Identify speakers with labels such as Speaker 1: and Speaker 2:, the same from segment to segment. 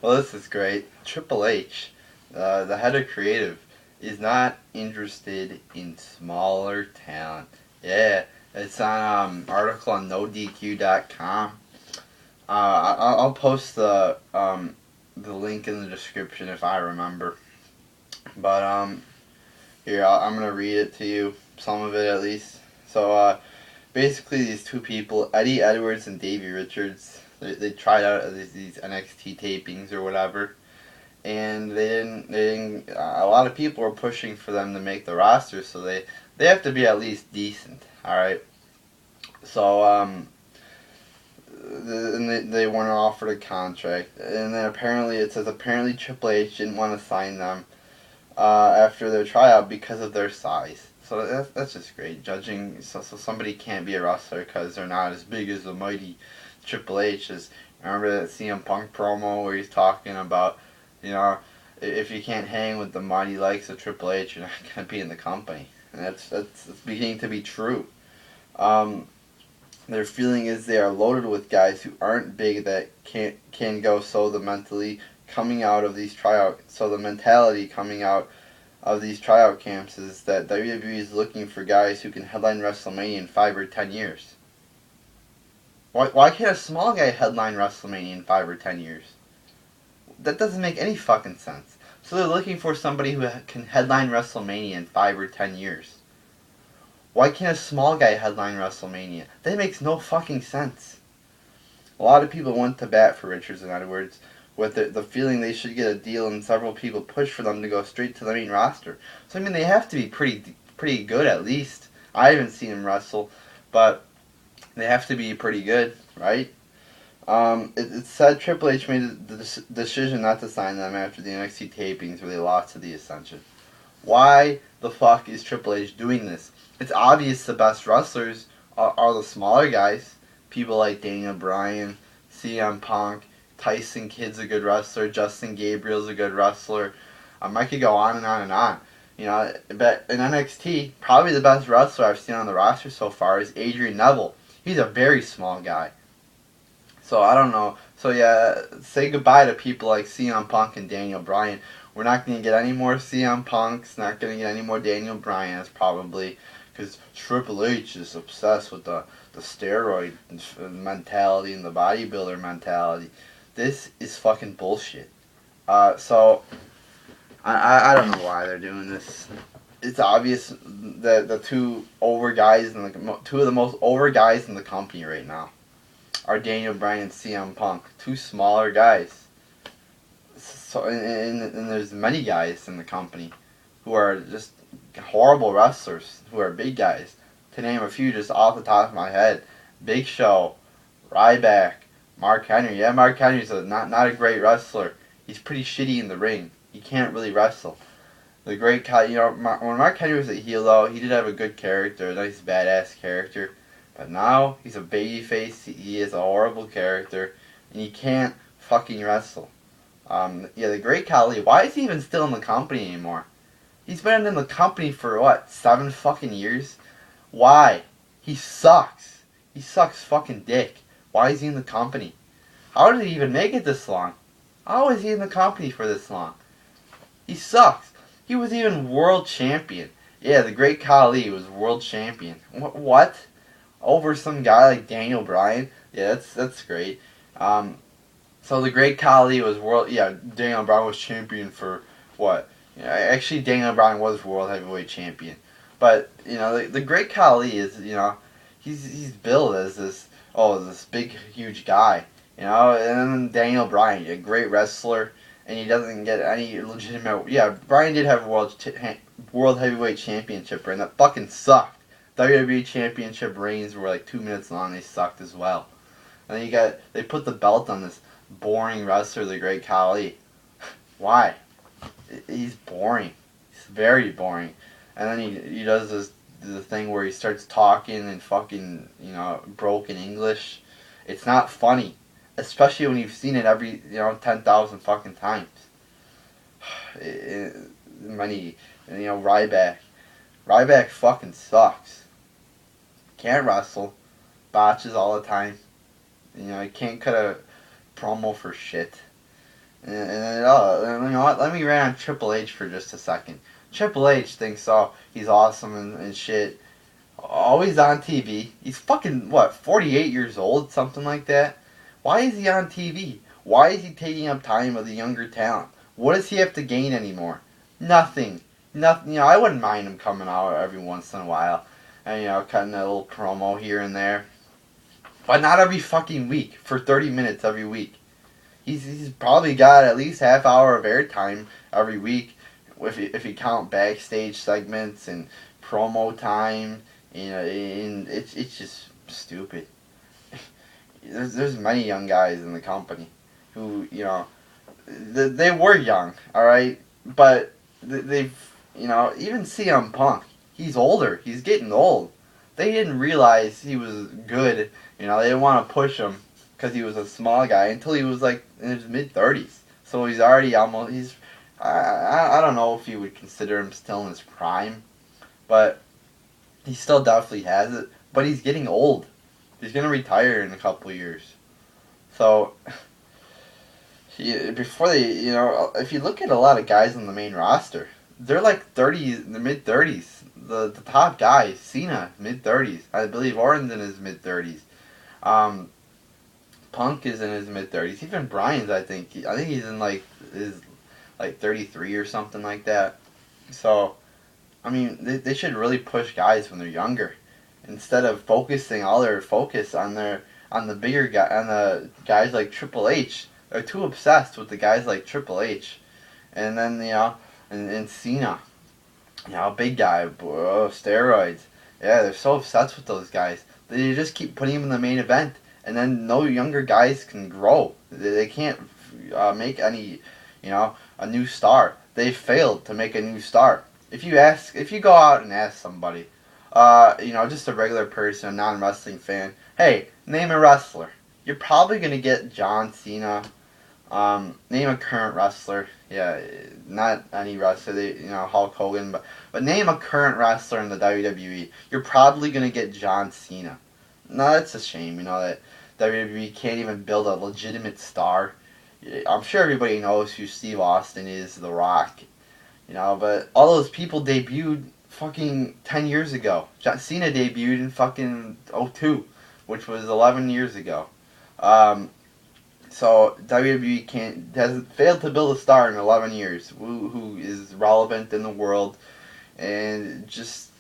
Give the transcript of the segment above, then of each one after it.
Speaker 1: Well, this is great. Triple H, the head of creative, is not interested in smaller talent. Yeah, it's on article on NoDQ.com. I'll post the link in the description if I remember. But here I'm gonna read it to you, some of it at least. So basically, these two people, Eddie Edwards and Davey Richards, they tried out these NXT tapings or whatever, and they didn't. A lot of people were pushing for them to make the roster, so they have to be at least decent. All right. So and they weren't offered a contract, and then apparently Triple H didn't want to sign them after their tryout because of their size. So that's just great. Judging, so somebody can't be a wrestler because they're not as big as the mighty Triple H. Remember that CM Punk promo where he's talking about, you know, if you can't hang with the mighty likes of Triple H, you're not going to be in the company. And that's beginning to be true. Their feeling is they are loaded with guys who aren't big that can go. So the mentality coming out of these tryout camps is that WWE is looking for guys who can headline WrestleMania in 5 or 10 years. Why can't a small guy headline WrestleMania in 5 or 10 years? That doesn't make any fucking sense. So they're looking for somebody who can headline WrestleMania in 5 or 10 years. Why can't a small guy headline WrestleMania? That makes no fucking sense. A lot of people went to bat for Richards and Edwards with the feeling they should get a deal, and several people pushed for them to go straight to the main roster. So, I mean, they have to be pretty good at least. I haven't seen them wrestle, but they have to be pretty good, right? It said Triple H made the decision not to sign them after the NXT tapings where they lost to the Ascension. Why the fuck is Triple H doing this? It's obvious the best wrestlers are the smaller guys. People like Daniel Bryan, CM Punk, Tyson Kidd's a good wrestler, Justin Gabriel's a good wrestler. I could go on and on and on. You know, but in NXT, probably the best wrestler I've seen on the roster so far is Adrian Neville. He's a very small guy. So I don't know. So yeah, say goodbye to people like CM Punk and Daniel Bryan. We're not going to get any more CM Punks, not going to get any more Daniel Bryans probably, because Triple H is obsessed with the steroid mentality and the bodybuilder mentality. This is fucking bullshit. So I don't know why they're doing this. It's obvious that the two of the most over guys in the company right now are Daniel Bryan and CM Punk, two smaller guys. So and there's many guys in the company who are just horrible wrestlers, who are big guys. To name a few just off the top of my head, Big Show, Ryback, Mark Henry. Yeah, Mark Henry's not a great wrestler. He's pretty shitty in the ring. He can't really wrestle. The great guy, when Mark Henry was a heel though, he did have a good character, a nice badass character. But now he's a babyface. He is a horrible character, and he can't fucking wrestle. The Great Khali. Why is he even still in the company anymore? He's been in the company for what, 7 fucking years? Why? He sucks. He sucks fucking dick. Why is he in the company? How did he even make it this long? How is he in the company for this long? He sucks. He was even world champion. Yeah, the Great Khali was world champion. What? Over some guy like Daniel Bryan? Yeah, that's great. So the Great Khali was Daniel Bryan was champion for what? Actually, Daniel Bryan was world heavyweight champion. But, the Great Khali is, he's billed as this big, huge guy. And then Daniel Bryan, a great wrestler, and he doesn't get any legitimate. Yeah, Bryan did have a world heavyweight championship reign that fucking sucked. WWE championship reigns were like 2 minutes long. They sucked as well. And then they put the belt on this boring wrestler, the Great Khali. Why? He's boring. He's very boring. And then he does the thing where he starts talking in fucking broken English. It's not funny. Especially when you've seen it every 10,000 fucking times. Ryback. Ryback fucking sucks. Can't wrestle. Botches all the time. He can't cut a promo for shit. And you know what? Let me rant on Triple H for just a second. Triple H thinks, oh, he's awesome and shit. Always on TV. He's fucking, what, 48 years old? Something like that? Why is he on TV? Why is he taking up time with a younger talent? What does he have to gain anymore? Nothing. Nothing. You know, I wouldn't mind him coming out every once in a while and, you know, cutting a little promo here and there. But not every fucking week for 30 minutes every week. He's probably got at least half hour of airtime every week if you count backstage segments and promo time. You know, and it's just stupid. There's many young guys in the company who, you know, they were young, all right, but they've, you know, even CM Punk, he's older, he's getting old. They didn't realize he was good, you know, they didn't want to push him because he was a small guy until he was like in his mid-30s. So he's already almost, I don't know if you would consider him still in his prime, but he still definitely has it, but he's getting old. He's going to retire in a couple of years. So, before they, you know, if you look at a lot of guys on the main roster, they're like 30, in the mid 30s. The top guys, Cena, mid 30s. I believe Orton's in his mid 30s. Um, Punk is in his mid 30s. Even Bryan's, I think he's in like his like 33 or something like that. So, I mean, they should really push guys when they're younger, instead of focusing all their focus on the bigger guy, on the guys like Triple H. They're too obsessed with the guys like Triple H, and then, you know, and Cena, you know, big guy, steroids. Yeah, they're so obsessed with those guys. They just keep putting them in the main event, and then no younger guys can grow. They can't make any, you know, a new star. They failed to make a new star. If you go out and ask somebody, you know, just a regular person, a non-wrestling fan, hey, name a wrestler, you're probably gonna get John Cena. Name a current wrestler. Yeah, not any wrestler. You know, Hulk Hogan, but name a current wrestler in the WWE. You're probably gonna get John Cena. No, it's a shame, you know, that WWE can't even build a legitimate star. I'm sure everybody knows who Steve Austin is, The Rock. You know, but all those people debuted fucking 10 years ago. John Cena debuted in fucking '02, which was 11 years ago. So WWE has failed to build a star in 11 years who is relevant in the world, and just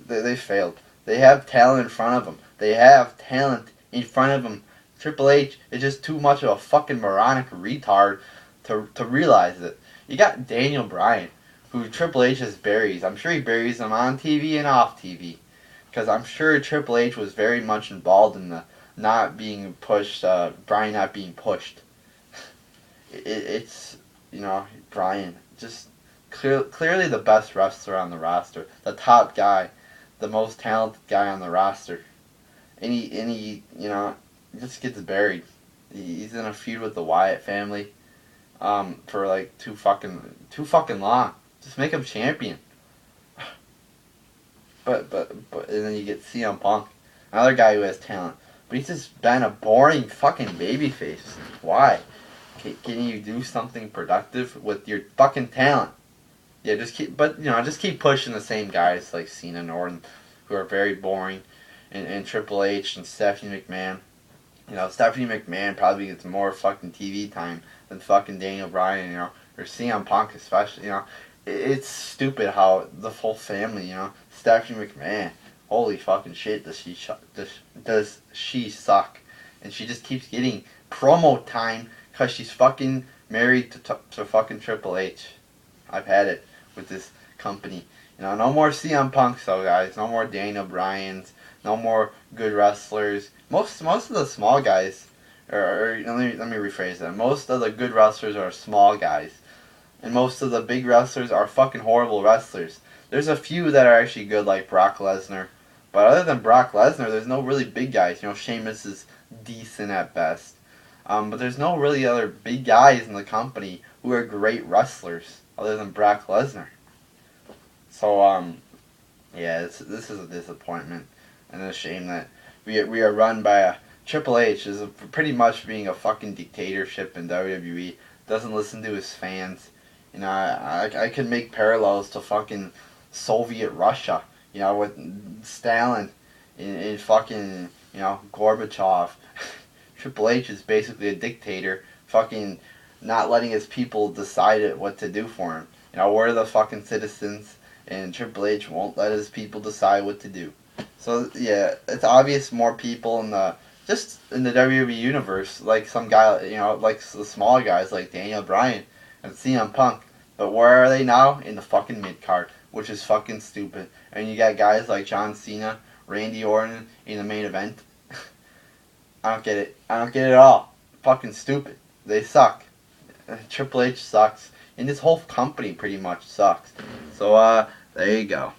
Speaker 1: they failed. They have talent in front of them. They have talent in front of them. Triple H is just too much of a fucking moronic retard to realize it. You got Daniel Bryan, who Triple H just buries. I'm sure he buries him on TV and off TV, because I'm sure Triple H was very much involved in the not being pushed, Bryan not being pushed. It's, you know, Bryan, just clearly the best wrestler on the roster, the top guy, the most talented guy on the roster. And he you know, just gets buried. He's in a feud with the Wyatt family, for like too fucking long. Just make him champion. But and then you get CM Punk, another guy who has talent. But he's just been a boring fucking babyface. Why? Can you do something productive with your fucking talent? Yeah, just keep pushing the same guys like Cena and Orton, who are very boring, and Triple H and Stephanie McMahon. You know, Stephanie McMahon probably gets more fucking TV time than fucking Daniel Bryan, you know, or CM Punk especially, you know. It's stupid how the whole family, you know, Stephanie McMahon, holy fucking shit, does she suck. And she just keeps getting promo time because she's fucking married to fucking Triple H. I've had it with this company. You know, no more CM Punks though, guys. No more Daniel Bryans. No more good wrestlers. Most of the small guys, let me rephrase that. Most of the good wrestlers are small guys, and most of the big wrestlers are fucking horrible wrestlers. There's a few that are actually good, like Brock Lesnar, but other than Brock Lesnar, there's no really big guys. You know, Sheamus is decent at best, but there's no really other big guys in the company who are great wrestlers other than Brock Lesnar. So yeah, this is a disappointment and a shame that we are run by a Triple H is pretty much being a fucking dictatorship in WWE. doesn't listen to his fans. You know, I could make parallels to fucking Soviet Russia. You know, with Stalin and fucking, you know, Gorbachev. Triple H is basically a dictator, fucking not letting his people decide what to do for him. You know, we're the fucking citizens, and Triple H won't let his people decide what to do. So yeah, it's obvious more people in the just in the WWE universe, like some guy, you know, like the smaller guys like Daniel Bryan and CM Punk. But where are they now? In the fucking mid card, which is fucking stupid. And you got guys like John Cena, Randy Orton in the main event. I don't get it. I don't get it at all. Fucking stupid. They suck. Triple H sucks. And this whole company pretty much sucks. So, there you go.